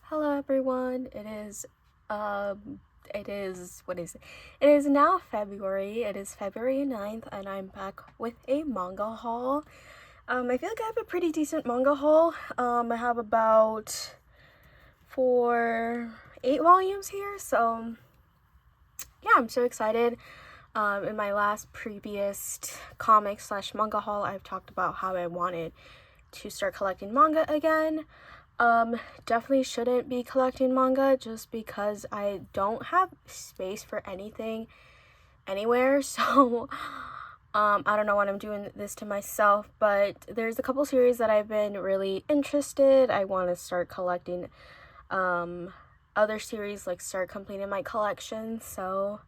Hello everyone. What is it? It is now February. It is February 9th and I'm back with a manga haul. I feel like I have a pretty decent manga haul. I have about 8 volumes here, so yeah, I'm so excited. In my last previous comic slash manga haul, I've talked about how I wanted to start collecting manga again. Definitely shouldn't be collecting manga just because I don't have space for anything anywhere, so I don't know when I'm doing this to myself, but there's a couple series that I've been really interested. I want to start collecting other series, like start completing my collection. So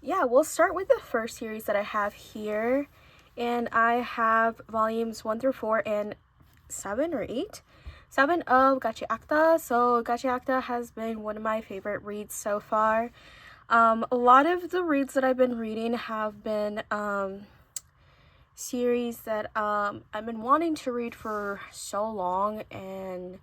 yeah, we'll start with the first series that I have here, and I have volumes 1 through 4 and 7 or 8 of Gachiakuta. So Gachiakuta has been one of my favorite reads so far. A lot of the reads that I've been reading have been series that I've been wanting to read for so long, and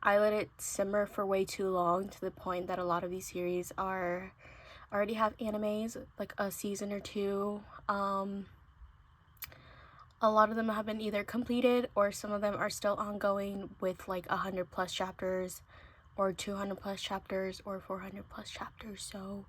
I let it simmer for way too long, to the point that a lot of these series already have animes, like a season or two. A lot of them have been either completed or some of them are still ongoing with like 100 plus chapters or 200 plus chapters or 400 plus chapters. So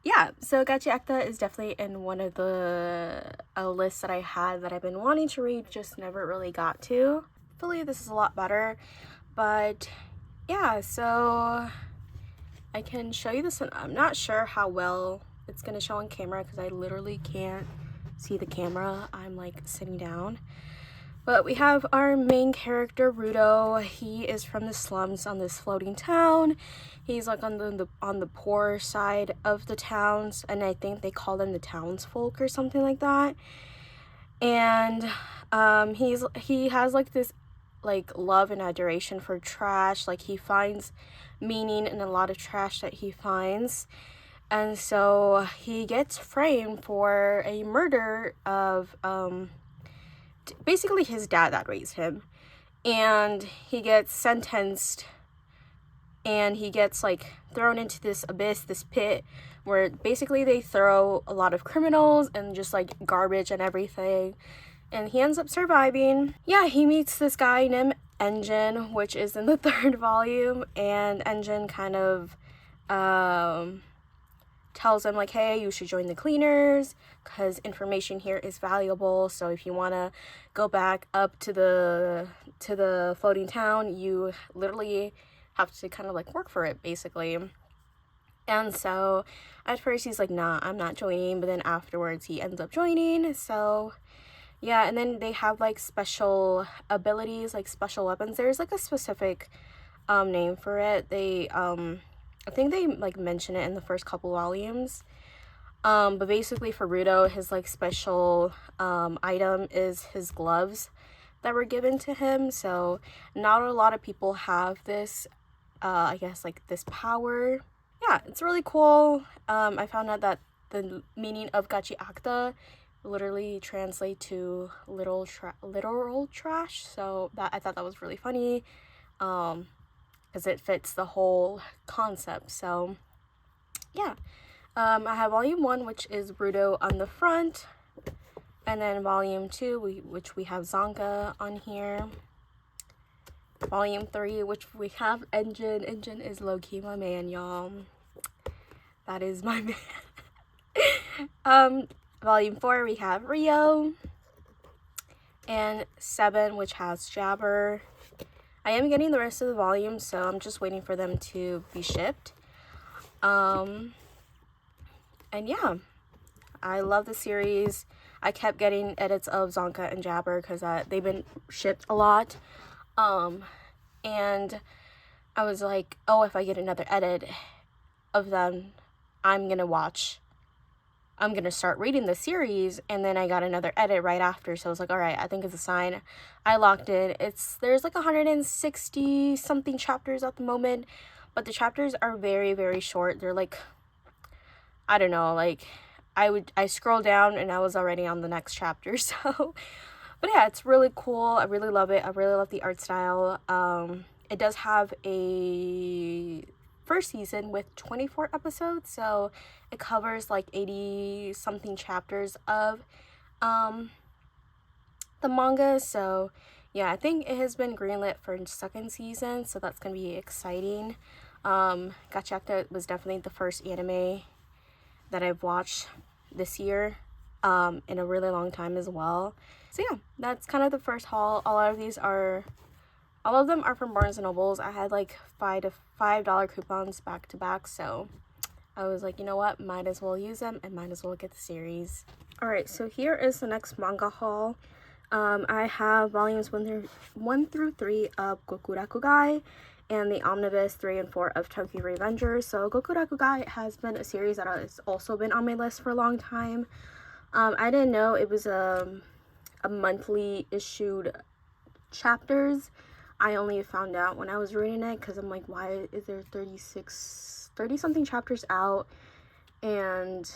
yeah, so Gachiakuta is definitely in one of the lists that I had that I've been wanting to read, just never really got to. Hopefully this is a lot better, but yeah, so I can show you this one. I'm not sure how well it's gonna show on camera because I literally can't see the camera. I'm like sitting down. But we have our main character, Rudo. He is from the slums on this floating town. He's like on the poor side of the towns, and I think they call them the townsfolk or something like that. And he has like this like love and adoration for trash. Like he finds meaning in a lot of trash that he finds. And so he gets framed for a murder of basically his dad that raised him. And he gets sentenced, and he gets like thrown into this abyss, this pit, where basically they throw a lot of criminals and just like garbage and everything. And he ends up surviving. Yeah, he meets this guy named Engine, which is in the 3rd volume, and Engine kind of tells him like, hey, you should join the cleaners because information here is valuable. So if you want to go back up to the floating town, you literally have to kind of like work for it, basically. And so at first he's like, nah, I'm not joining, but then afterwards he ends up joining. So yeah, and then they have like special abilities, like special weapons. There's like a specific name for it. They I think they like mention it in the first couple volumes. But basically for Rudo, his like special item is his gloves that were given to him. So not a lot of people have this I guess like this power. Yeah, it's really cool. I found out that the meaning of Gachiakuta literally translate to literal trash. So that I thought that was really funny. Because it fits the whole concept. So yeah, I have volume 1, which is Rudo on the front, and then volume 2, which we have Zonka on here. Volume 3, which we have Engine. Engine is low-key my man, y'all. That is my man. Volume 4, we have Rio, and 7, which has Jabber. I am getting the rest of the volumes, so I'm just waiting for them to be shipped. And yeah, I love the series. I kept getting edits of Zonka and Jabber because they've been shipped a lot. And I was like, oh, if I get another edit of them, I'm gonna start reading the series. And then I got another edit right after, so I was like, all right, I think it's a sign. I locked in. There's like 160 something chapters at the moment, but the chapters are very, very short. They're like, I don't know, like I scroll down and I was already on the next chapter. So But yeah, it's really cool. I really love it. I really love the art style. It does have a first season with 24 episodes, so it covers like 80 something chapters of the manga. So yeah, I think it has been greenlit for second season, so that's gonna be exciting. Gachiakuta was definitely the first anime that I've watched this year, in a really long time as well. So yeah, that's kind of the first haul. All of them are from Barnes and Nobles. I had like $5 coupons back to back, so I was like, you know what, might as well use them and might as well get the series. All right, so here is the next manga haul. I have volumes 1 through 3 of Gokurakugai and the omnibus 3 and 4 of Tokyo Revengers. So Gokurakugai has been a series that has also been on my list for a long time. I didn't know it was a monthly issued chapters. I only found out when I was reading it, because I'm like, why is there 30 something chapters out, and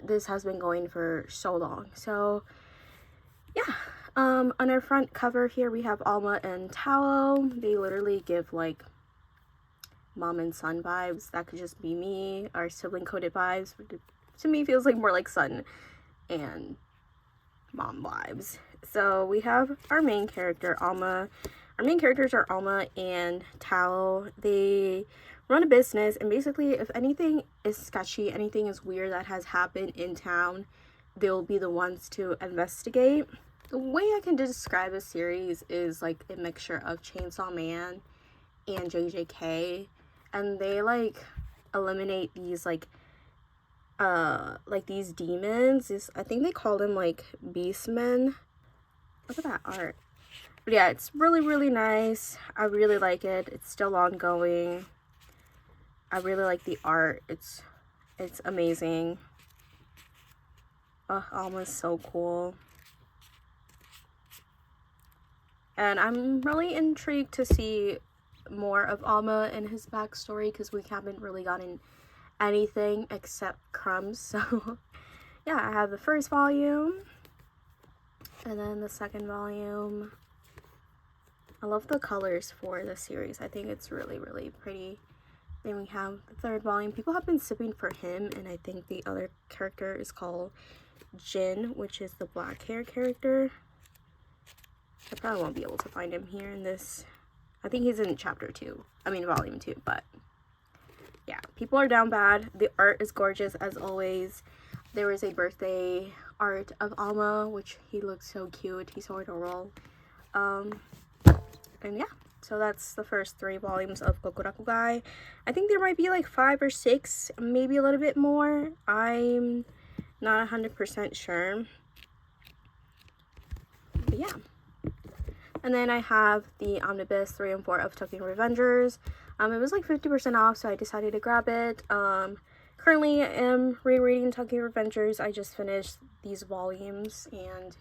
this has been going for so long. So yeah, on our front cover here we have Alma and Tao. They literally give like mom and son vibes. That could just be me, or sibling coded vibes. To me feels like more like son and mom vibes. So we have our main character, Alma. Our main characters are Alma and Tao. They run a business, and basically if anything is sketchy, anything is weird that has happened in town, they'll be the ones to investigate. The way I can describe a series is like a mixture of Chainsaw Man and JJK, and they like eliminate these like these demons. I think they call them like beastmen. Look at that art. But yeah, it's really, really nice. I really like it. It's still ongoing. I really like the art. It's amazing. Alma's so cool. And I'm really intrigued to see more of Alma and his backstory, because we haven't really gotten anything except crumbs. So yeah, I have the first volume and then the second volume. I love the colors for the series. I think it's really, really pretty. Then we have the third volume. People have been sipping for him, and I think the other character is called Jin, which is the black hair character. I probably won't be able to find him here in this. I think he's in volume 2, but yeah, people are down bad. The art is gorgeous as always. There is a birthday art of Alma, which he looks so cute. He's so adorable. And yeah, so that's the first 3 volumes of Gokurakugai. I think there might be like 5 or 6, maybe a little bit more. I'm not 100% sure. But yeah. And then I have the omnibus 3 and 4 of Tokyo Revengers. It was like 50% off, so I decided to grab it. Currently I am rereading Tokyo Revengers. I just finished these volumes and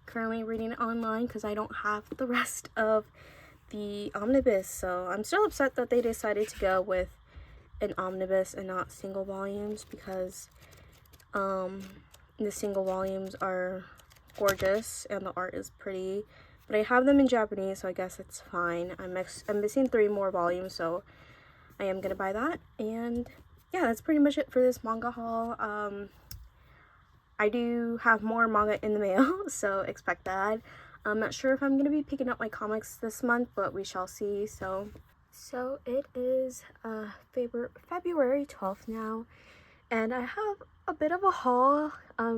currently reading it online because I don't have the rest of the omnibus. So I'm still upset that they decided to go with an omnibus and not single volumes, because the single volumes are gorgeous and the art is pretty. But I have them in Japanese, so I guess it's fine. I'm missing 3 more volumes, so I am gonna buy that. And yeah, that's pretty much it for this manga haul. I do have more manga in the mail, so expect that. I'm not sure if I'm gonna be picking up my comics this month, but we shall see. So it is February 12th now, and I have a bit of a haul.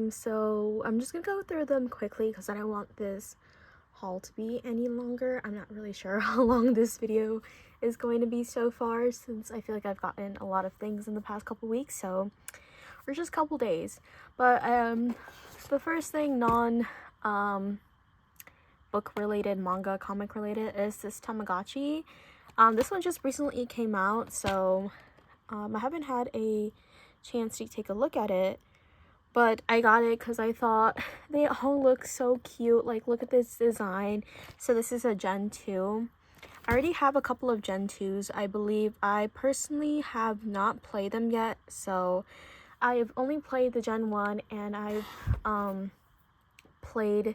So I'm just gonna go through them quickly because I don't want this haul to be any longer. I'm not really sure how long this video is going to be so far, since I feel like I've gotten a lot of things in the past couple weeks, or just couple days. But the first thing book related, manga comic related, is this Tamagotchi. This one just recently came out, so I haven't had a chance to take a look at it, but I got it because I thought they all look so cute. Like, look at this design. So this is a Gen 2. I already have a couple of Gen 2s, I believe. I personally have not played them yet, so I've only played the Gen 1, and I've played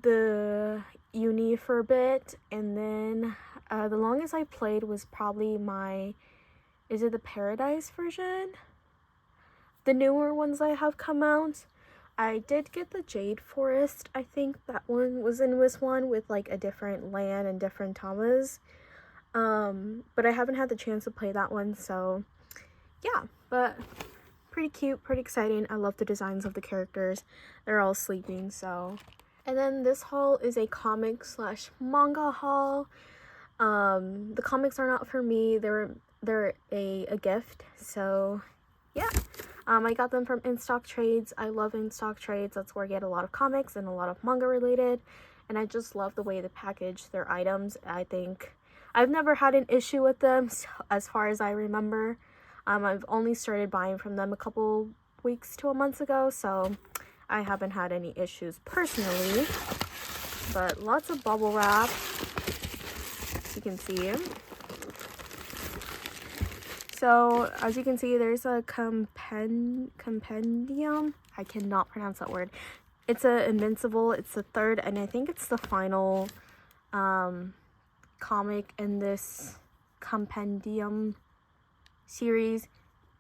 the uni for a bit, and then the longest I played was probably is it the Paradise version? The newer ones I have come out. I did get the Jade Forest. I think that one was in this one with like a different land and different tamas. But I haven't had the chance to play that one, so yeah, but pretty cute, pretty exciting. I love the designs of the characters. They're all sleeping, so. And then this haul is a comic slash manga haul. The comics are not for me. They're a gift, so yeah. I got them from In-Stock Trades. I love In-Stock Trades. That's where I get a lot of comics and a lot of manga related, and I just love the way they package their items. I think I've never had an issue with them, so, as far as I remember. I've only started buying from them a couple weeks to a month ago, so I haven't had any issues personally. But lots of bubble wrap, as you can see. So, as you can see, there's a compendium. I cannot pronounce that word. It's a Invincible. It's the third, and I think it's the final comic in this compendium series.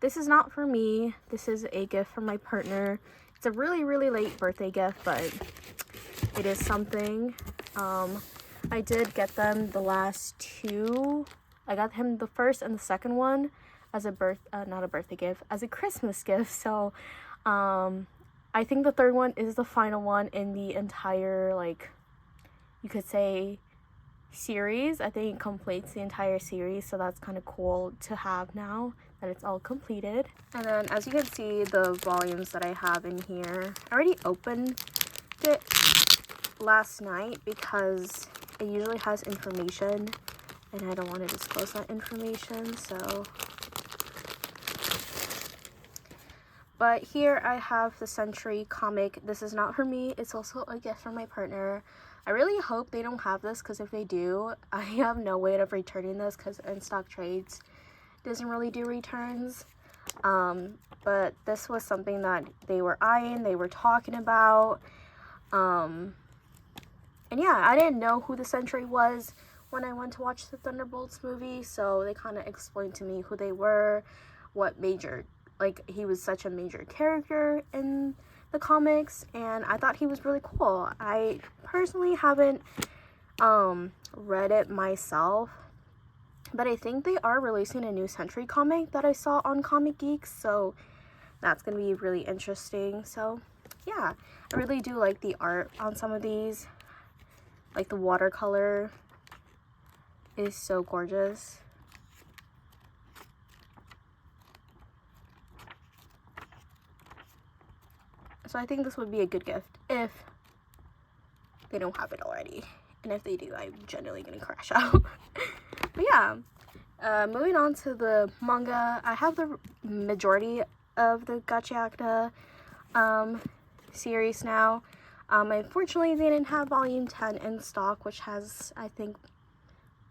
This is not for me. This is a gift from my partner. It's a really, really late birthday gift, but it is something. I did get them the last two. I got him the first and the second one as a not a birthday gift, as a Christmas gift. So I think the third one is the final one in the entire, like, you could say, series. I think it completes the entire series, so that's kind of cool to have now that it's all completed. And then, as you can see, the volumes that I have in here, I already opened it last night because it usually has information, and I don't want to disclose that information, so. But here I have the Century comic. This is not for me. It's also a gift from my partner. I really hope they don't have this, because if they do, I have no way of returning this, because In-Stock Trades doesn't really do returns. But this was something that they were eyeing, they were talking about. And yeah, I didn't know who the Century was when I went to watch the Thunderbolts movie, so they kind of explained to me who they were, what major, like, he was such a major character in the comics, and I thought he was really cool. I personally haven't read it myself, but I think they are releasing a new Century comic that I saw on Comic Geeks, so that's gonna be really interesting. So yeah, I really do like the art on some of these. Like, the watercolor is so gorgeous. So I think this would be a good gift if they don't have it already. And if they do, I'm generally gonna crash out. But yeah, moving on to the manga. I have the majority of the Gachiakuta series now. Unfortunately, they didn't have volume 10 in stock, which has, I think,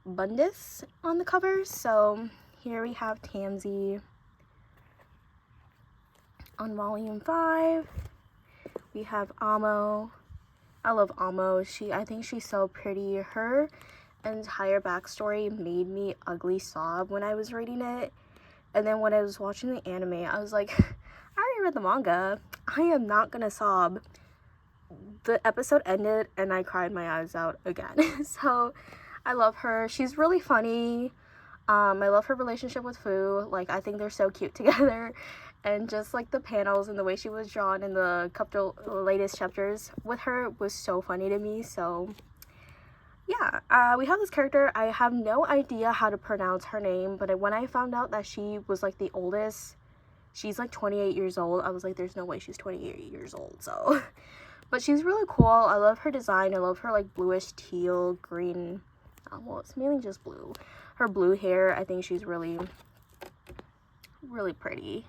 Bundus on the cover. So here we have Tansy on volume 5. We have Amo. I love Amo. I think she's so pretty. Her entire backstory made me ugly sob when I was reading it. And then when I was watching the anime, I was like, I already read the manga. I am not gonna sob. The episode ended and I cried my eyes out again. So I love her. She's really funny. I love her relationship with Fu. Like, I think they're so cute together. And just like the panels and the way she was drawn in the couple latest chapters with her was so funny to me. So yeah, we have this character. I have no idea how to pronounce her name, but when I found out that she was like the oldest, she's like 28 years old, I was like, there's no way she's 28 years old. So but she's really cool. I love her design. I love her like bluish teal green, well, it's mainly just blue. Her blue hair, I think she's really pretty.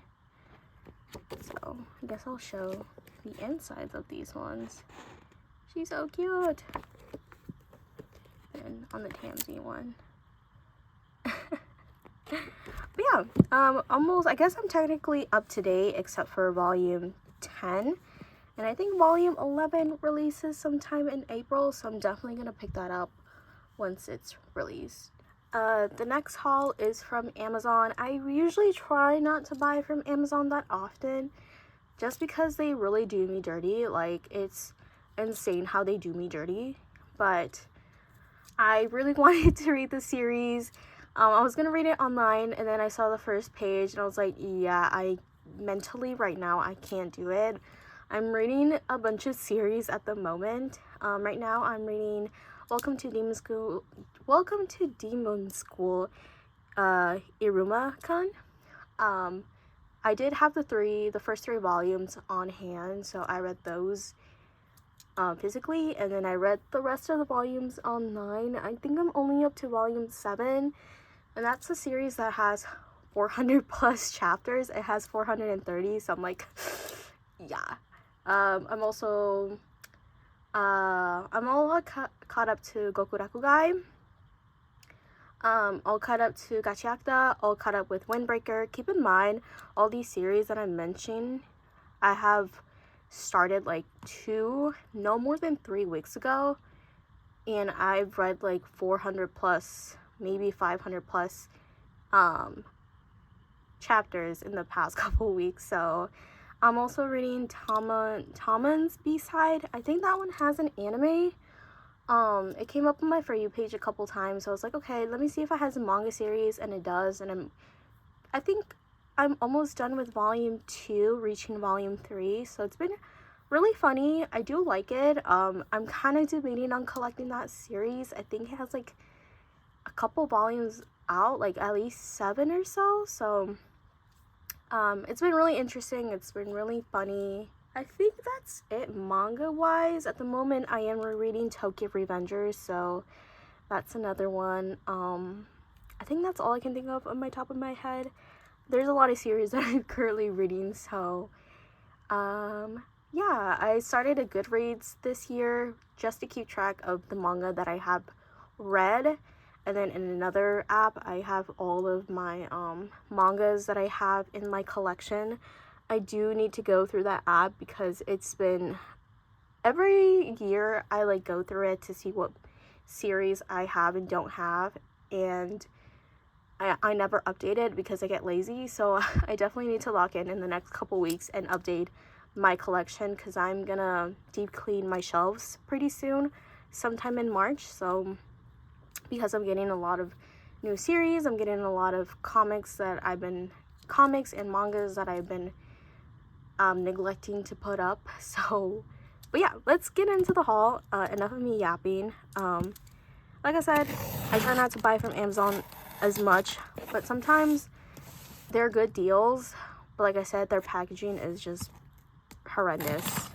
So I guess I'll show the insides of these ones. She's so cute. And on the Tansy one. But yeah, almost, I guess I'm technically up to date except for volume 10. And I think volume 11 releases sometime in April, so I'm definitely gonna pick that up once it's released. The next haul is from Amazon. I usually try not to buy from Amazon that often, just because they really do me dirty. Like, it's insane how they do me dirty. But I really wanted to read the series. I was gonna read it online, and then I saw the first page, and I was like, yeah, I mentally right now I can't do it. I'm reading a bunch of series at the moment. Right now I'm reading Welcome to Demon School, Iruma-kun. I did have the first three volumes on hand, so I read those physically, and then I read the rest of the volumes online. I think I'm only up to volume 7, and that's a series that has 400 plus chapters. It has 430, so I'm like, yeah. I'm also I'm all caught up to Gokurakugai. All caught up to Gachiakuta, all caught up with Windbreaker. Keep in mind, all these series that I'm mentioning, I have started like no more than 3 weeks ago, and I've read like 400 plus, maybe 500 plus chapters in the past couple weeks. So I'm also reading Tomoe's B-side. I think that one has an anime. It came up on my For You page a couple times, so I was like, okay, let me see if it has a manga series, and it does. And I think I'm almost done with volume 2, reaching volume 3, so it's been really funny. I do like it. I'm kind of debating on collecting that series. I think it has like a couple volumes out, like at least 7 or so, so it's been really interesting. It's been really funny. I think that's it manga-wise. At the moment, I am rereading Tokyo Revengers, so that's another one. I think that's all I can think of on my top of my head. There's a lot of series that I'm currently reading, so yeah, I started a Goodreads this year just to keep track of the manga that I have read. And then in another app, I have all of my mangas that I have in my collection. I do need to go through that app because it's been every year I like go through it to see what series I have and don't have, and I never update it because I get lazy. So I definitely need to lock in the next couple weeks and update my collection, because I'm gonna deep clean my shelves pretty soon, sometime in March. So because I'm getting a lot of new series, I'm getting a lot of comics and mangas that I've been neglecting to put up. So, but yeah, let's get into the haul. Enough of me yapping. Like I said, I try not to buy from Amazon as much, but sometimes they're good deals. But like I said, their packaging is just horrendous.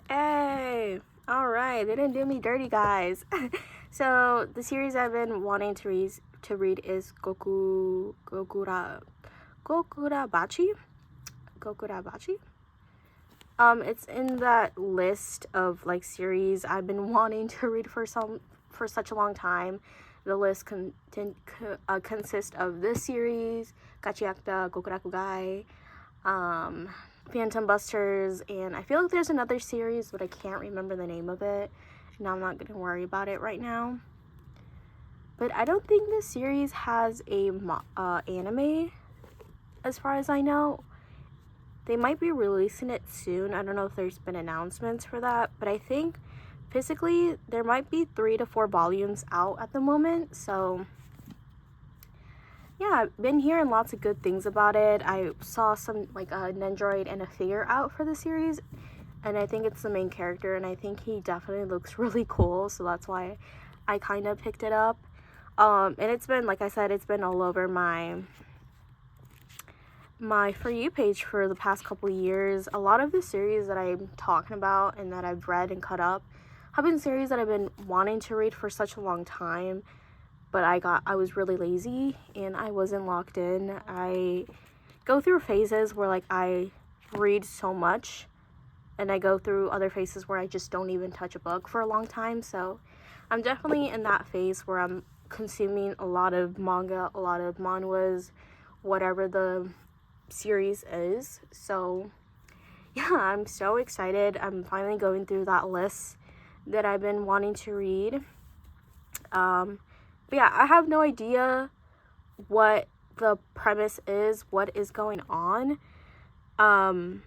Hey, all right, they didn't do me dirty, guys. So the series I've been wanting to read is Gokurabachi. It's in that list of like series I've been wanting to read for such a long time. The list consists of this series, Gachiakuta, Gokurakugai, Phantom Busters, and I feel like there's another series, but I can't remember the name of it. Now I'm not gonna worry about it right now. But I don't think this series has a anime, as far as I know. They might be releasing it soon. I don't know if there's been announcements for that, but I think physically there might be 3 to 4 volumes out at the moment. So yeah, I've been hearing lots of good things about it. I saw some like a nendoroid and a figure out for the series, and I think it's the main character, and I think he definitely looks really cool, so that's why I kind of picked it up. And it's been, like I said, it's been all over my For You page for the past couple years. A lot of the series that I'm talking about and that I've read and cut up have been series that I've been wanting to read for such a long time, but I was really lazy and I wasn't locked in. I go through phases where like I read so much, and I go through other phases where I just don't even touch a book for a long time. So I'm definitely in that phase where I'm consuming a lot of manga, a lot of manhwas, whatever the series is. So yeah, I'm so excited. I'm finally going through that list that I've been wanting to read. But yeah, I have no idea what the premise is, what is going on. I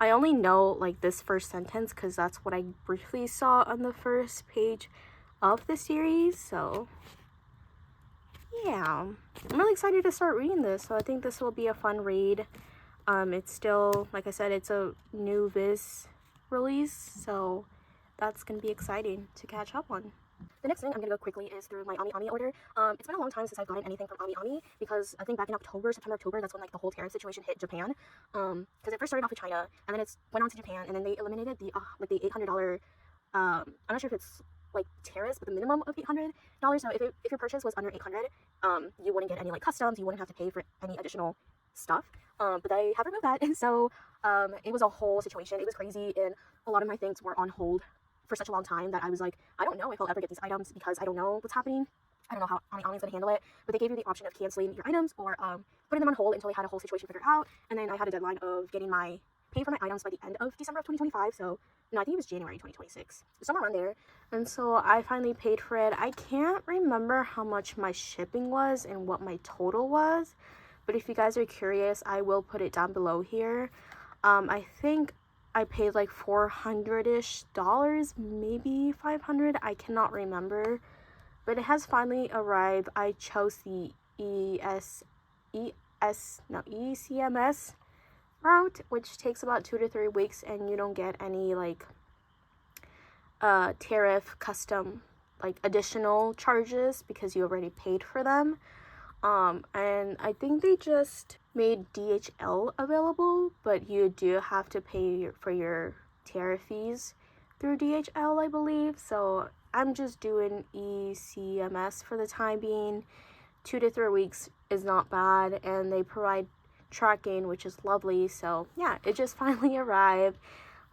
only know like this first sentence because that's what I briefly saw on the first page of the series. So yeah, I'm really excited to start reading this. So I think this will be a fun read. It's still, like I said, it's a new Viz release, so that's gonna be exciting to catch up on. The next thing I'm gonna go quickly is through my amiami order. It's been a long time since I've gotten anything from amiami because I think back in September, October, that's when like the whole tariff situation hit Japan. Because it first started off with China, and then it went on to Japan, and then they eliminated the like the $800. I'm not sure if it's like tariffs, but the minimum of $800. So if your purchase was under 800, you wouldn't get any like customs. You wouldn't have to pay for any additional stuff. But they have removed that, and so it was a whole situation. It was crazy, and a lot of my things were on hold for such a long time that I was like, I don't know if I'll ever get these items because I don't know what's happening. I don't know how amiami's gonna handle it. But they gave you the option of canceling your items or putting them on hold until they had a whole situation figured out. And then I had a deadline of getting my pay for my items by the end of December of 2025. So no, I think it was January 2026, somewhere around there. And so I finally paid for it. I can't remember how much my shipping was and what my total was, but if you guys are curious, I will put it down below here. I think I paid like $400-ish, maybe 500. I cannot remember, but it has finally arrived. I chose the ECMS route, which takes about 2 to 3 weeks, and you don't get any like tariff, custom, like additional charges because you already paid for them. And I think they just made DHL available, but you do have to pay for your tariff fees through DHL, I believe. So I'm just doing ECMS for the time being. 2 to 3 weeks is not bad, and they provide tracking, which is lovely. So yeah, it just finally arrived.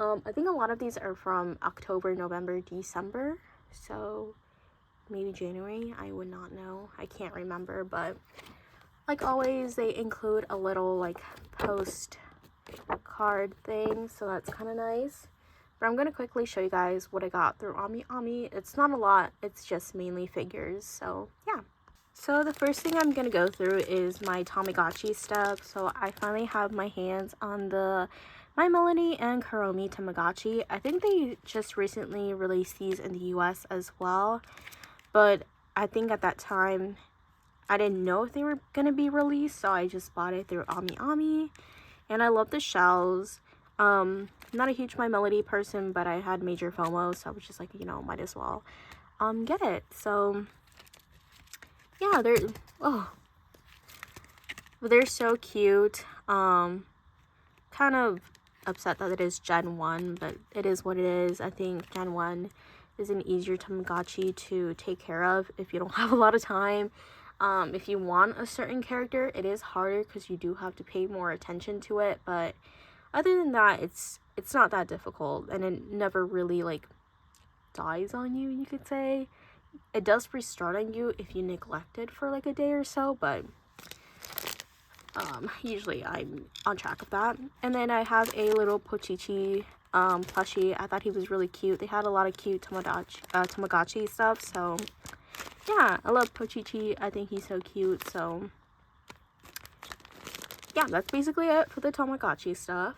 I think a lot of these are from October, November, December, so maybe January, I would not know, I can't remember. But like always, they include a little like post card thing, so that's kind of nice. But I'm gonna quickly show you guys what I got through amiami. It's not a lot, it's just mainly figures. So yeah, so the first thing I'm gonna go through is my Tamagotchi stuff. So I finally have my hands on the My Melody and Kuromi Tamagotchi. I think they just recently released these in the US as well, but I think at that time I didn't know if they were gonna be released, so I just bought it through amiami, and I love the shells. Not a huge My Melody person, but I had major FOMO, so I was just like, you know, might as well get it. So yeah, they're so cute. Kind of upset that it is Gen 1, but it is what it is. I think Gen 1 is an easier Tamagotchi to take care of if you don't have a lot of time. If you want a certain character, it is harder because you do have to pay more attention to it, but other than that, it's not that difficult, and it never really like dies on you, you could say. It does restart on you if you neglect it for like a day or so, but usually I'm on track of that. And then I have a little Pochitchi plushie. I thought he was really cute. They had a lot of cute Tamagotchi stuff, so yeah, I love Pochitchi. I think he's so cute. So yeah, that's basically it for the Tamagotchi stuff.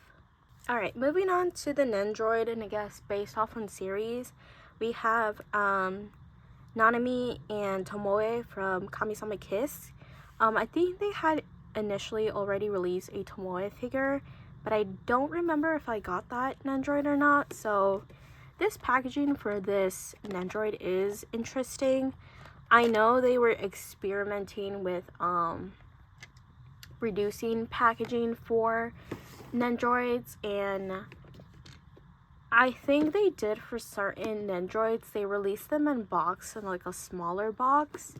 Alright, moving on to the nendoroid, and I guess based off on series, we have Nanami and Tomoe from Kami-sama Kiss. I think they had initially already released a Tomoe figure, but I don't remember if I got that nendoroid or not. So this packaging for this nendoroid is interesting. I know they were experimenting with reducing packaging for nendoroids, and I think they did for certain nendoroids. They released them in box, in like a smaller box,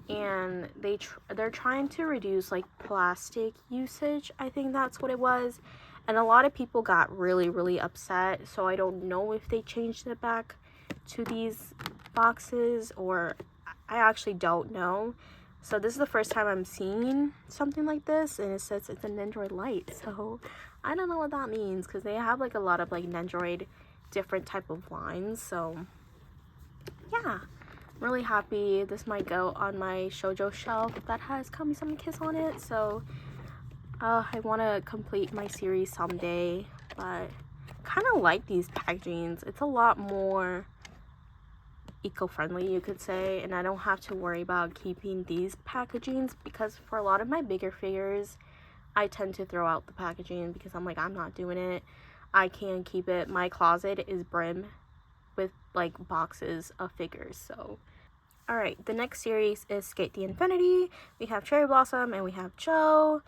and they're trying to reduce like plastic usage. I think that's what it was, and a lot of people got really upset. So I don't know if they changed it back to these boxes, or I actually don't know. So this is the first time I'm seeing something like this, and it says it's a nendoroid light. So I don't know what that means, because they have like a lot of like nendoroid different type of lines. So yeah, I'm really happy. This might go on my shoujo shelf that has Kami-sama Kiss on it. So I want to complete my series someday, but kind of like these packagings. It's a lot more eco-friendly, you could say, and I don't have to worry about keeping these packagings, because for a lot of my bigger figures I tend to throw out the packaging because I'm like, I'm not doing it. I can't keep it. My closet is brim with like boxes of figures. So alright, the next series is Skate the Infinity. We have Cherry Blossom and we have Joe.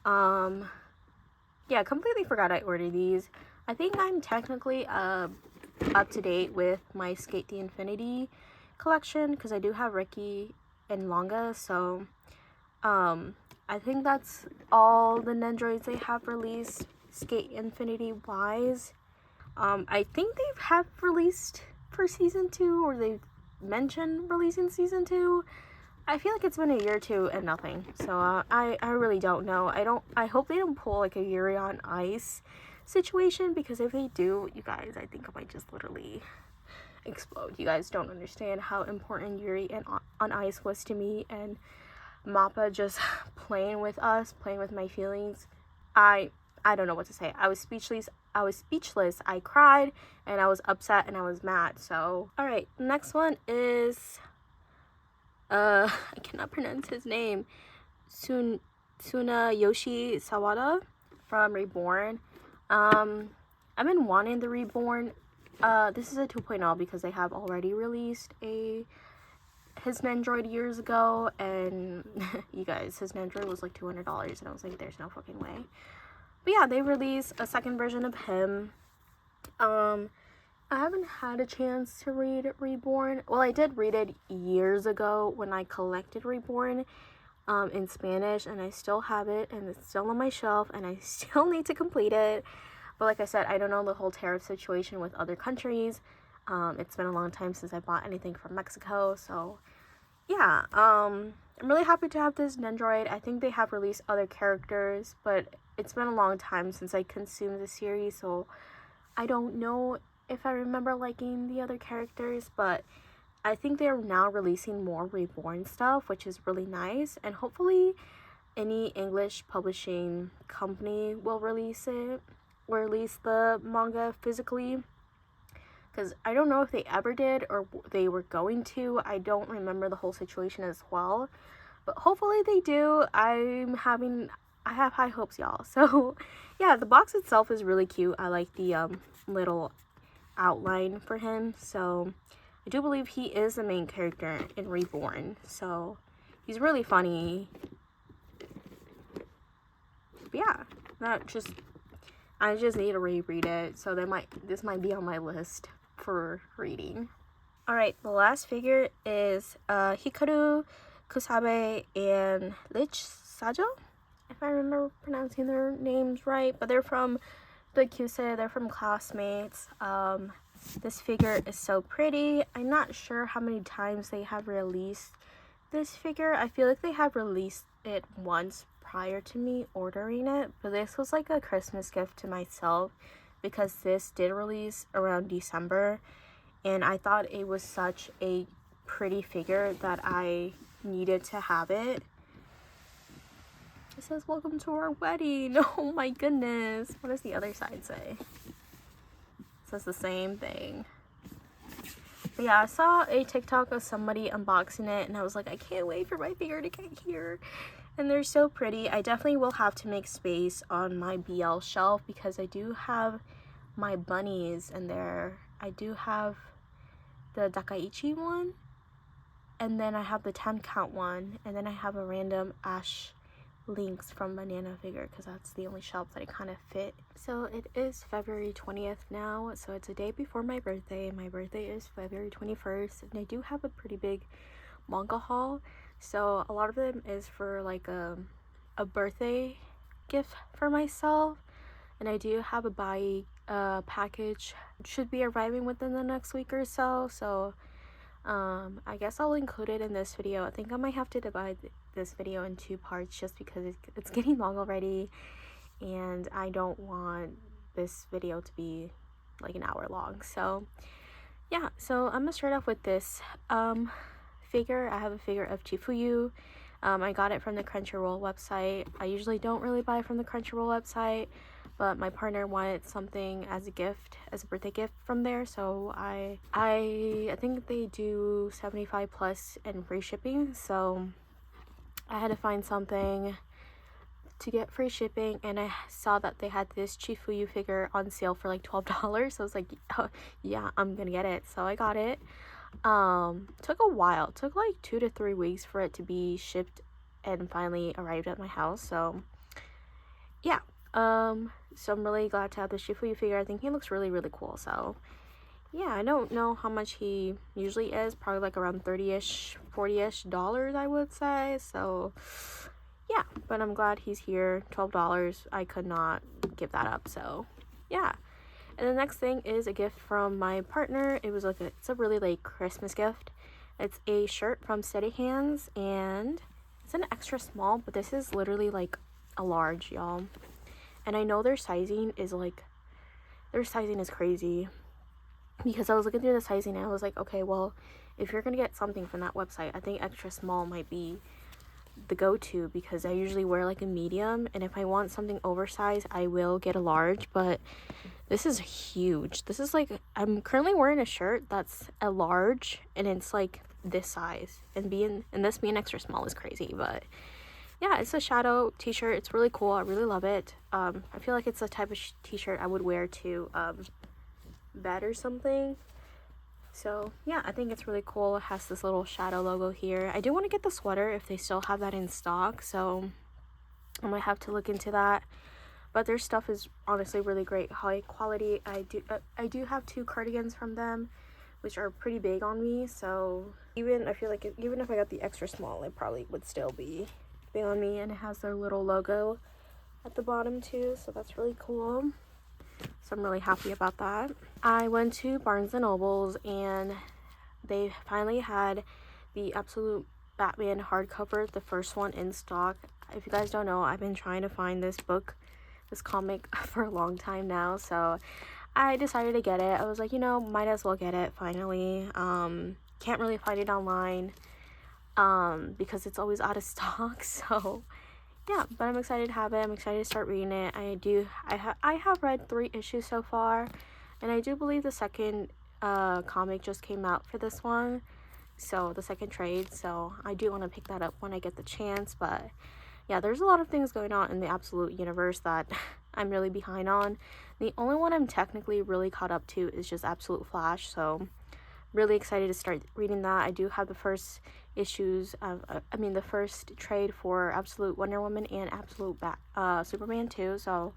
Yeah, completely forgot I ordered these. I think I'm technically up to date with my Skate the Infinity collection, because I do have Ricky and Manga. So I think that's all the nendoroids they have released Skate Infinity wise. I think they have released for season 2, or they've mentioned releasing season 2. I feel like it's been a year or two and nothing. So I really don't know. I hope they don't pull like a Yuri on Ice situation, because if they do, you guys, I think I might just literally explode. You guys don't understand how important Yuri and on Ice was to me, and Mappa just playing with us, playing with my feelings. I don't know what to say. I was speechless. I cried, and I was upset, and I was mad. So all right, next one is I cannot pronounce his name. Tsunayoshi Sawada from Reborn. I've been wanting the Reborn. This is a 2.0 because they have already released his Nendoroid years ago, and you guys, his Nendoroid was like $200, and I was like, there's no fucking way. But yeah, they released a second version of him. I haven't had a chance to read Reborn. Well, I did read it years ago when I collected Reborn in Spanish, and I still have it, and it's still on my shelf, and I still need to complete it. But like I said, I don't know the whole tariff situation with other countries. It's been a long time since I bought anything from Mexico, so yeah. I'm really happy to have this Nendoroid. I think they have released other characters, but it's been a long time since I consumed the series, so I don't know if I remember liking the other characters. But I think they're now releasing more Reborn stuff, which is really nice, and hopefully any English publishing company will release it, or release the manga physically, because I don't know if they ever did or they were going to. I don't remember the whole situation as well, but hopefully they do. I have high hopes, y'all. So yeah, the box itself is really cute. I like the little outline for him. So I do believe he is the main character in Reborn, so he's really funny. But yeah, I just need to reread it, so this might be on my list for reading. Alright, the last figure is Hikaru Kusabe and Lich Sajo, if I remember pronouncing their names right, but they're from the Kyusei, they're from Classmates. This figure is so pretty. I'm not sure how many times they have released this figure. I feel like they have released it once prior to me ordering it, but this was like a Christmas gift to myself, because this did release around December, and I thought it was such a pretty figure that I needed to have it. It says, "Welcome to our wedding." Oh my goodness. What does the other side say? It says the same thing. But yeah, I saw a TikTok of somebody unboxing it, and I was like, I can't wait for my figure to get here. And they're so pretty. I definitely will have to make space on my BL shelf, because I do have my bunnies in there. I do have the Dakaichi one, and then I have the 10 count one, and then I have a random Ash Lynx from Banana figure, because that's the only shelf that I kind of fit. So it is February 20th now, so it's a day before my birthday. My birthday is February 21st, and I do have a pretty big manga haul, so a lot of them is for like a birthday gift for myself. and I do have a buy package should be arriving within the next week or so. So I guess I'll include it in this video. I think I might have to divide this video in 2 parts just because it's getting long already, and I don't want this video to be like an hour long. So yeah, so I'm gonna start off with this figure. I have a figure of Chifuyu. I got it from the Crunchyroll website. I usually don't really buy from the Crunchyroll website, but my partner wanted something as a gift, as a birthday gift from there, so I think they do 75 plus and free shipping, so I had to find something to get free shipping, and I saw that they had this Chifuyu figure on sale for like $12, so I was like, oh, yeah, I'm gonna get it. So I got it. Took a while. It took like 2 to 3 weeks for it to be shipped and finally arrived at my house. So yeah, so I'm really glad to have the Chifuyu figure. I think he looks really cool. So yeah, I don't know how much he usually is, probably like around 30-ish, 40-ish dollars, I would say. So yeah, but I'm glad he's here. $12, I could not give that up. So yeah. And the next thing is a gift from my partner. It was like it's a really like Christmas gift. It's a shirt from Steady Hands, and it's an extra small, but this is literally like a large, y'all. And I know their sizing is crazy, because I was looking through the sizing and I was like, okay, well, if you're gonna get something from that website, I think extra small might be the go-to, because I usually wear like a medium, and if I want something oversized I will get a large, but this is huge. This is like, I'm currently wearing a shirt that's a large and it's like this size, and this being extra small is crazy. But yeah, it's a shadow t-shirt. It's really cool. I really love it. I feel like it's the type of t-shirt I would wear to bed or something. So yeah, I think it's really cool. It has this little shadow logo here. I do want to get the sweater if they still have that in stock, so I might have to look into that. But their stuff is honestly really great, high quality. I do have 2 cardigans from them, which are pretty big on me. So I feel like even if I got the extra small, it probably would still be big on me. And it has their little logo at the bottom too, so that's really cool. So I'm really happy about that. I went to Barnes & Noble's and they finally had the Absolute Batman hardcover, the first one, in stock. If you guys don't know, I've been trying to find this comic for a long time now, so I decided to get it. I was like, might as well get it finally. Can't really find it online because it's always out of stock, so yeah, but I'm excited to have it. I'm excited to start reading it. I have read 3 issues so far, and I do believe the second comic just came out for this one, so the second trade, so I do want to pick that up when I get the chance. But yeah, there's a lot of things going on in the Absolute universe that I'm really behind on. The only one I'm technically really caught up to is just Absolute Flash, so really excited to start reading that. I do have the first issues of, the first trade for Absolute Wonder Woman and Absolute Superman too, so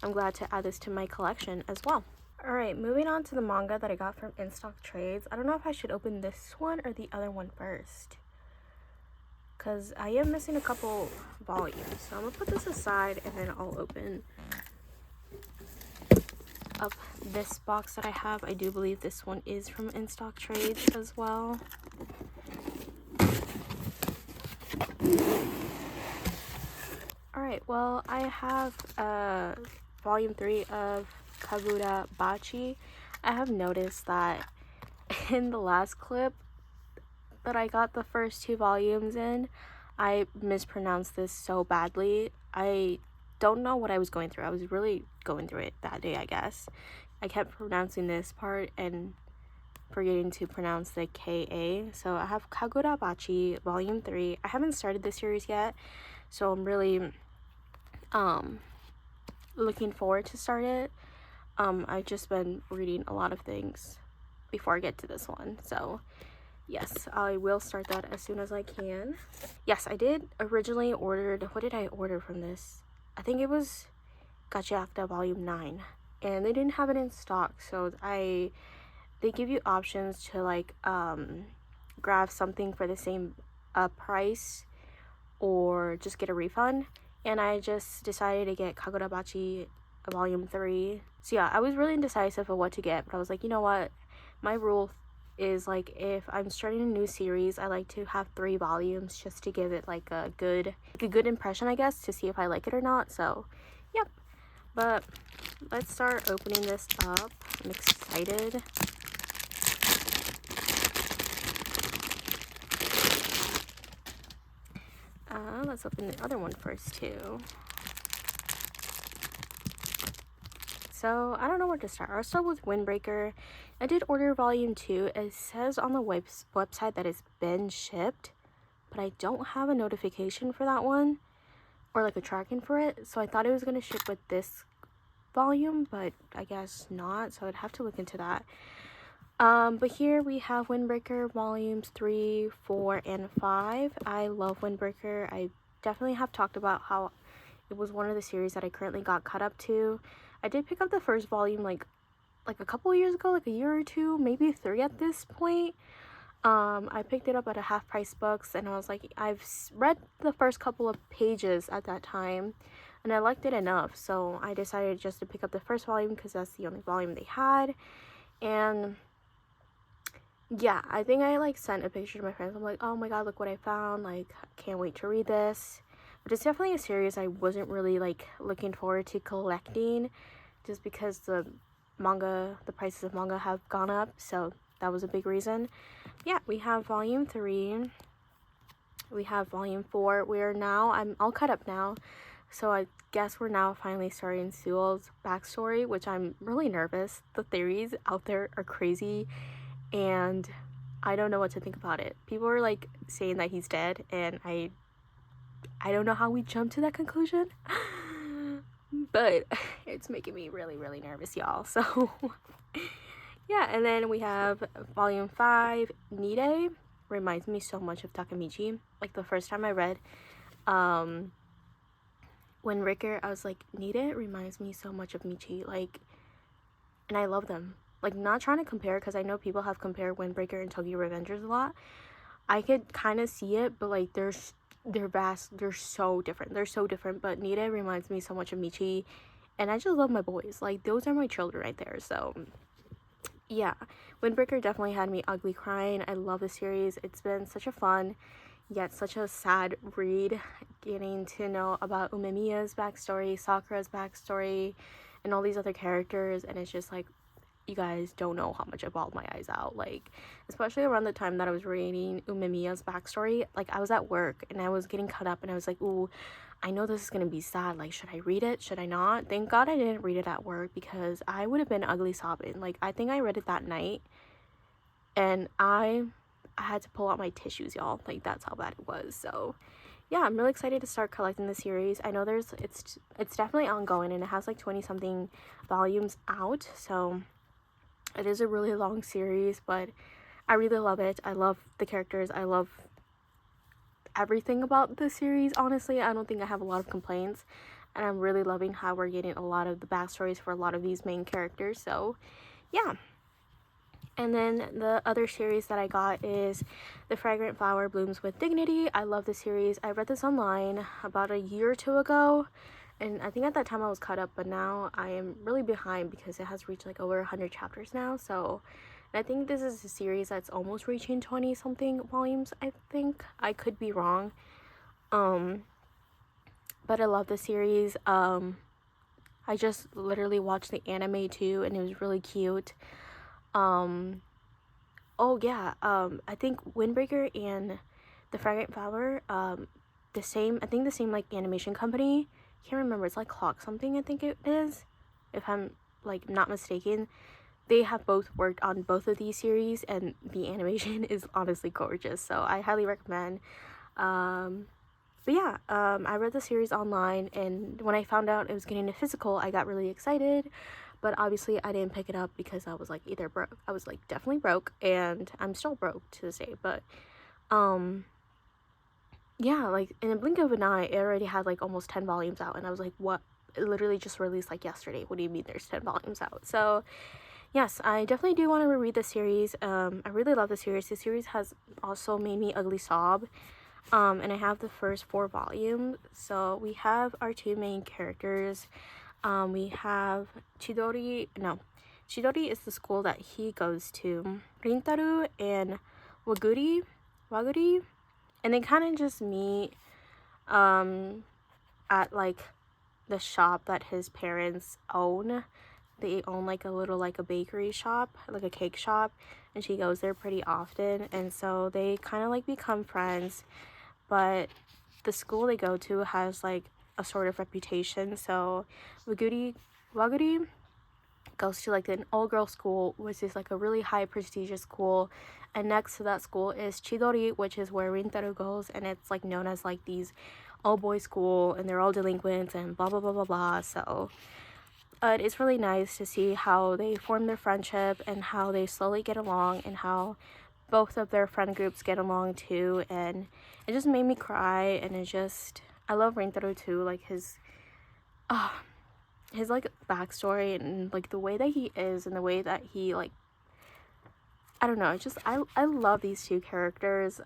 I'm glad to add this to my collection as well. Alright, moving on to the manga that I got from In Stock Trades. I don't know if I should open this one or the other one first, because I am missing a couple volumes, so I'm gonna put this aside and then I'll open up this box that I have. I do believe this one is from In Stock Trades as well. Alright, well, I have volume 3 of Kagurabachi. I have noticed that in the last clip that I got the first 2 volumes in, I mispronounced this so badly. I don't know what I was going through. I was really going through it that day, I guess. I kept pronouncing this part and forgetting to pronounce the K-A. So I have Kagurabachi volume 3. I haven't started this series yet, so I'm really looking forward to start it. I've just been reading a lot of things before I get to this one, so yes, I will start that as soon as I can. Yes, I did originally ordered, what did I order from this? I think it was Gachiakuta volume 9, and they didn't have it in stock, so they give you options to like grab something for the same price or just get a refund, and I just decided to get Kagurabachi volume 3. So yeah, I was really indecisive of what to get, but I was like, you know what, my rule is like, if I'm starting a new series, I like to have 3 volumes just to give it like a good impression, I guess, to see if I like it or not. So yep, but let's start opening this up. I'm excited. Let's open the other one first too. So I don't know where to start. I'll start with Windbreaker. I did order volume 2. It says on the website that it's been shipped, but I don't have a notification for that one or like a tracking for it. So I thought it was going to ship with this volume, but I guess not. So I'd have to look into that. But here we have Windbreaker volumes 3, 4, and 5. I love Windbreaker. I definitely have talked about how it was one of the series that I currently got caught up to. I did pick up the first volume like a couple of years ago, like a year or two, maybe 3 at this point. I picked it up at a half price books, and I was like, I've read the first couple of pages at that time, and I liked it enough, so I decided just to pick up the first volume because that's the only volume they had. And yeah, I think I like sent a picture to my friends. I'm like, oh my god, look what I found, like, can't wait to read this. But it's definitely a series I wasn't really like looking forward to collecting, just because the prices of manga have gone up, so that was a big reason. Yeah, we have volume 3, we have volume 4. We're now, I'm all caught up now, so I guess we're now finally starting Sewell's backstory, which I'm really nervous. The theories out there are crazy, and I don't know what to think about it. People are like saying that he's dead, and I don't know how we jumped to that conclusion, but it's making me really, really nervous, y'all. So yeah, and then we have volume 5, Nide. Reminds me so much of Takamichi. Like, the first time I read Windbreaker, I was like, Nide reminds me so much of Michi, like, and I love them. Like, not trying to compare, because I know people have compared Windbreaker and Tokyo Revengers a lot. I could kind of see it, but like, they're so different. But Nide reminds me so much of Michi, and I just love my boys. Like, those are my children right there. So yeah, Windbreaker definitely had me ugly crying. I love the series. It's been such a fun yet such a sad read, getting to know about Umemiya's backstory, Sakura's backstory, and all these other characters. And it's just like, you guys don't know how much I bawled my eyes out, like, especially around the time that I was reading Umemiya's backstory. Like, I was at work and I was getting caught up, and I was like, ooh, I know this is gonna be sad, like, should I read it, should I not? Thank god I didn't read it at work, because I would have been ugly sobbing. Like, I think I read it that night, and I had to pull out my tissues, y'all. Like, that's how bad it was. So yeah, I'm really excited to start collecting the series. I know it's definitely ongoing, and it has like 20 something volumes out, so it is a really long series, but I really love it. I love the characters. I love everything about the series. Honestly, I don't think I have a lot of complaints, and I'm really loving how we're getting a lot of the backstories for a lot of these main characters. So yeah. And then the other series that I got is The Fragrant Flower Blooms with Dignity. I love the series. I read this online about a year or two ago, and I think at that time I was caught up, but now I am really behind because it has reached like over 100 chapters now. So, and I think this is a series that's almost reaching 20 something volumes. I think I could be wrong, but I love the series. I just literally watched the anime too, and it was really cute. Oh yeah, I think Windbreaker and The Fragrant Flower, the same like animation company. Can't remember, it's like Clock something, I think it is, if I'm like not mistaken. They have both worked on both of these series, and the animation is honestly gorgeous, so I highly recommend. But yeah, I read the series online, and when I found out it was getting a physical, I got really excited. But obviously I didn't pick it up because I was like either broke. I was like definitely broke, and I'm still broke to this day. But yeah, like in a blink of an eye, it already had like almost 10 volumes out, and I was like, what? It literally just released like yesterday. What do you mean there's 10 volumes out? So yes, I definitely do want to reread the series. I really love the series. The series has also made me ugly sob. And I have the first 4 volumes. So we have our 2 main characters. We have Chidori is the school that he goes to. Rintaru and Waguri, and they kind of just meet at like the shop that his parents own. They own like a bakery shop, like a cake shop, and she goes there pretty often, and so they kind of like become friends. But the school they go to has like a sort of reputation, so Waguri goes to like an all-girl school, which is like a really high prestigious school, and next to that school is Chidori, which is where Rintaro goes, and it's like known as like these all-boys school, and they're all delinquents and blah blah blah blah blah. So it's really nice to see how they form their friendship and how they slowly get along, and how both of their friend groups get along too. And it just made me cry, and I love Rintaro too, like his like backstory and like the way that he is, and the way that he like, I don't know, I love these two characters.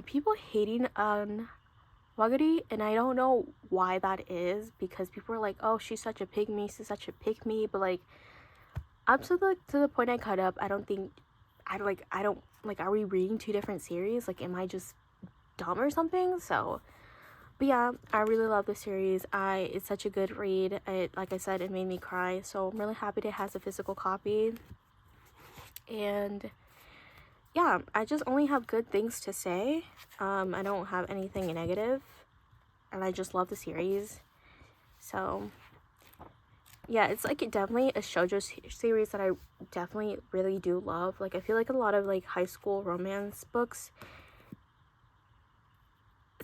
People hating on Waguri, and I don't know why that is, because people are like, oh, she's such a pick me, but like up to the point I cut up, I don't are we reading two different series? Like, am I just dumb or something? So, but yeah, I really love this series. It's such a good read. Like I said, it made me cry, so I'm really happy it has a physical copy. And yeah, I just only have good things to say. I don't have anything negative, and I just love the series. So yeah, it's like definitely a shoujo series that I definitely really do love. Like, I feel like a lot of like high school romance books,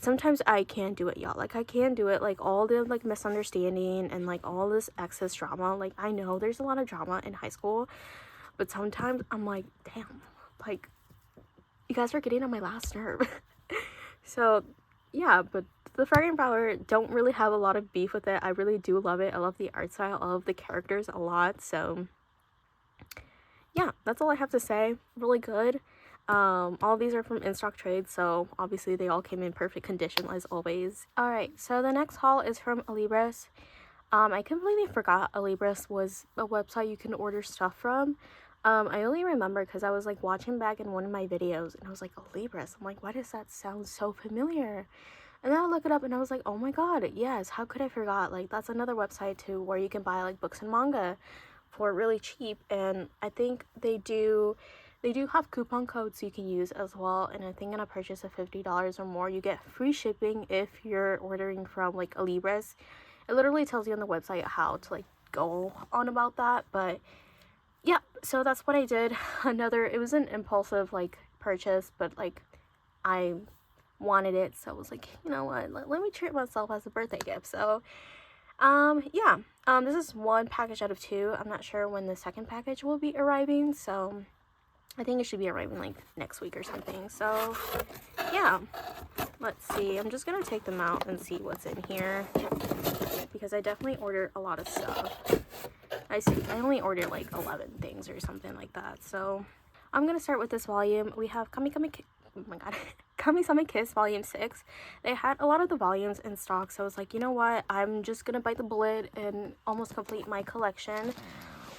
sometimes I can't do it, y'all. Like, I can't do it. Like, all the like misunderstanding and like all this excess drama. Like, I know there's a lot of drama in high school, but sometimes I'm like, damn, like, you guys are getting on my last nerve. So yeah, but the Fragrant Flower, don't really have a lot of beef with it. I really do love it. I love the art style. I love the characters a lot. So yeah, that's all I have to say. Really good. All of these are from in-stock trades, so obviously they all came in perfect condition as always. Alright, so the next haul is from Alibris. I completely forgot Alibris was a website you can order stuff from. I only remember because I was like watching back in one of my videos, and I was like, Alibris. I'm like, why does that sound so familiar? And then I look it up, and I was like, oh my god, yes, how could I forgot? Like, that's another website too, where you can buy like books and manga for really cheap. And I think they do have coupon codes you can use as well. And I think in a purchase of $50 or more, you get free shipping if you're ordering from like Alibris. It literally tells you on the website how to like go on about that. But yeah, so that's what I did. It was an impulsive like purchase, but like I wanted it, so I was like, you know what, let me treat myself as a birthday gift. So yeah, this is one package out of two. I'm not sure when the second package will be arriving, so I think it should be arriving like next week or something. So yeah, let's see. I'm just gonna take them out and see what's in here, because I definitely ordered a lot of stuff. I only ordered like 11 things or something like that. So I'm gonna start with this volume. We have Kami-sama Kiss Volume 6. They had a lot of the volumes in stock, so I was like, you know what, I'm just gonna bite the bullet and almost complete my collection.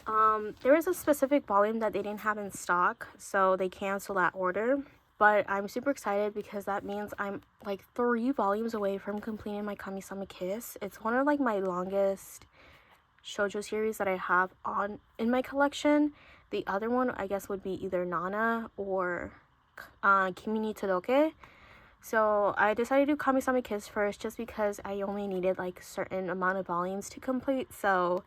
There was a specific volume that they didn't have in stock, so they canceled that order. But I'm super excited because that means I'm like 3 volumes away from completing my Kami-sama Kiss. It's one of like my longest shoujo series that I have in my collection. The other one, I guess, would be either Nana or Kimi ni Todoke. So I decided to do Kami-sama Kiss first, just because I only needed like a certain amount of volumes to complete. So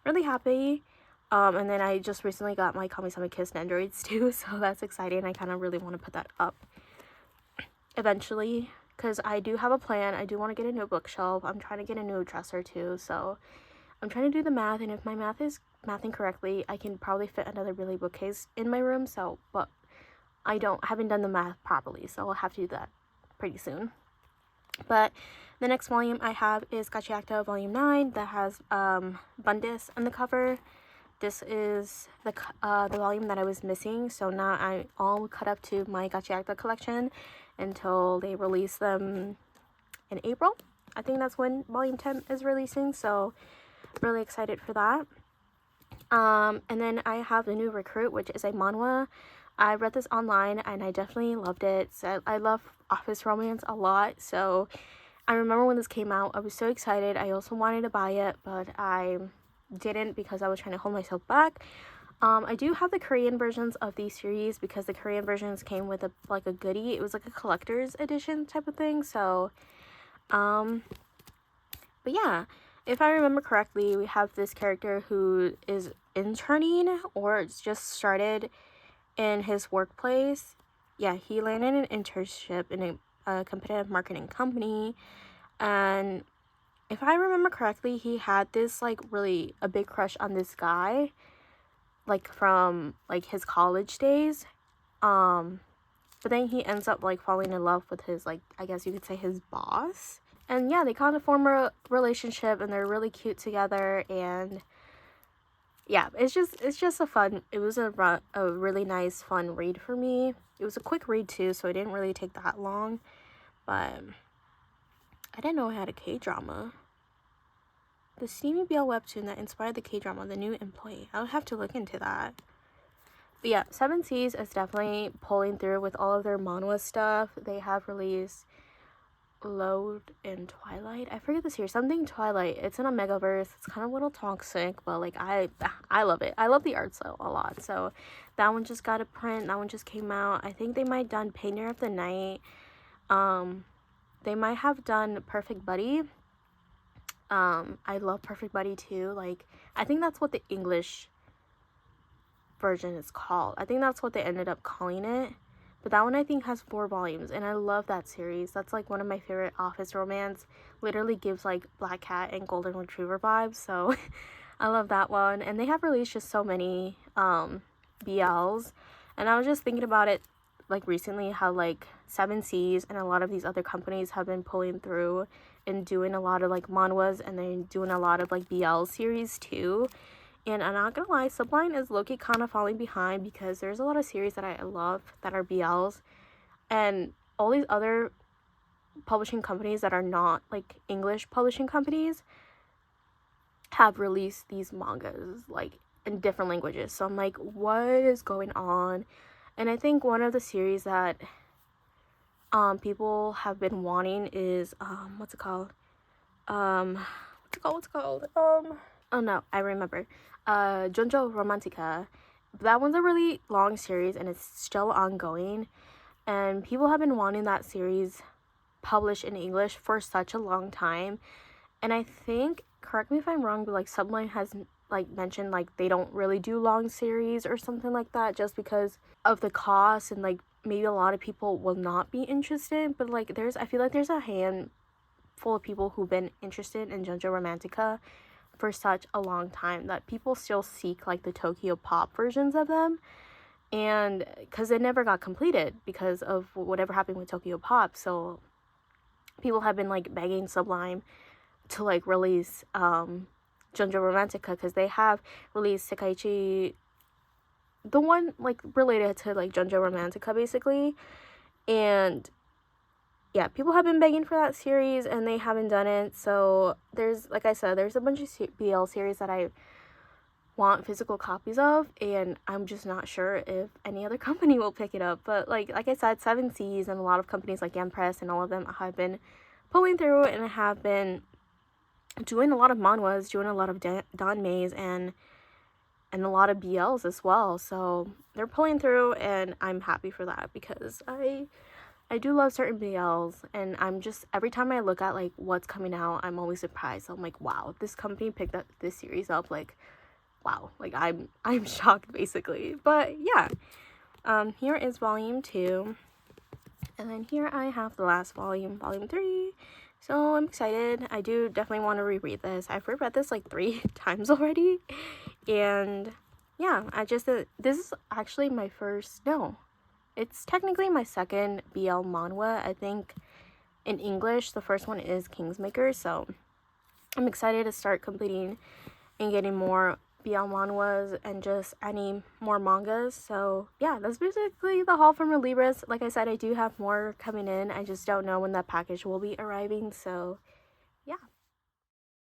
really happy. And then I just recently got my Kami-sama Kiss nendoroids too, so that's exciting. I kind of really want to put that up eventually, because I do have a plan. I do want to get a new bookshelf. I'm trying to get a new dresser too, so I'm trying to do the math, and if my math is mathing correctly, I can probably fit another really bookcase in my room. So, but I haven't done the math properly, so I'll have to do that pretty soon. But the next volume I have is Gachiakuta Volume 9 that has Bundus on the cover. This is the volume that I was missing, so now I'm all cut up to my Gachiakuta collection until they release them in April. I think that's when volume 10 is releasing, so really excited for that. And then I have the new Recruit, which is a manhwa. I read this online and I definitely loved it. So I love office romance a lot, so I remember when this came out, I was so excited. I also wanted to buy it, but I didn't because I was trying to hold myself back. I do have the Korean versions of these series because the Korean versions came with a goodie. It was like a collector's edition type of thing. So, but yeah, if I remember correctly, we have this character who is interning or it's just started in his workplace. Yeah, he landed an internship in a competitive marketing company, and if I remember correctly, he had this like really a big crush on this guy, like from like his college days. But then he ends up like falling in love with his, like, I guess you could say, his boss. And yeah, they kind of form a relationship and they're really cute together. And yeah, it's just it was a really nice fun read for me. It was a quick read too, so it didn't really take that long. But I didn't know I had a K-drama. The steamy BL webtoon that inspired the K-drama, The New Employee. I would have to look into that. But yeah, Seven Seas is definitely pulling through with all of their manhwa stuff. They have released Load in Twilight. I forget the series. Something Twilight. It's in a megaverse. It's kind of a little toxic, but like I love it. I love the art style a lot. So that one just got a print. That one just came out. I think they might done Painter of the Night. They might have done Perfect Buddy. I love Perfect Buddy too. Like, I think that's what the English version is called. I think that's what they ended up calling it. But that one I think has 4 volumes, and I love that series. That's like one of my favorite office romance. Literally gives like Black Cat and Golden Retriever vibes. So I love that one. And they have released just so many BLs. And I was just thinking about it like recently, how like Seven Seas and a lot of these other companies have been pulling through and doing a lot of like manhwas, and they're doing a lot of like BL series too. And I'm not gonna lie, Sublime is low-key kind of falling behind because there's a lot of series that I love that are BLs, and all these other publishing companies that are not like English publishing companies have released these mangas like in different languages. So I'm like, what is going on? And I think one of the series that people have been wanting is what's it called? Oh no, I remember. Jonjo Romantica. That one's a really long series and it's still ongoing. And people have been wanting that series published in English for such a long time. And I think, correct me if I'm wrong, but like Sublime has like mentioned like they don't really do long series or something like that just because of the cost, and like maybe a lot of people will not be interested. But like I feel like there's a handful of people who've been interested in Jonjo Romantica for such a long time that people still seek like the Tokyo Pop versions of them, and because it never got completed because of whatever happened with Tokyo Pop. So people have been like begging Sublime to like release Jonjo Romantica, because they have released Sekaiichi, the one like related to like Jonjo Romantica basically. And yeah, people have been begging for that series and they haven't done it. So there's, like I said, there's a bunch of BL series that I want physical copies of, and I'm just not sure if any other company will pick it up. But like I said, Seven Seas and a lot of companies like Yen Press and all of them have been pulling through and have been doing a lot of manhwas, doing a lot of danmes and a lot of BLs as well. So they're pulling through, and I'm happy for that because I do love certain BLs, and I'm just, every time I look at like what's coming out, I'm always surprised. I'm like, wow, this company picked up this series up, like, wow, like I'm shocked basically. But yeah, here is volume 2, and then here I have the last volume 3. So I'm excited. I do definitely want to reread this. I've reread this like 3 times already, and yeah, this is actually my first, no, it's technically my second BL manhwa. I think in English the first one is Kingsmaker, so I'm excited to start completing and getting more BL manhwas and just any more mangas. So yeah, that's basically the haul from Relibris. Like I said, I do have more coming in. I just don't know when that package will be arriving, so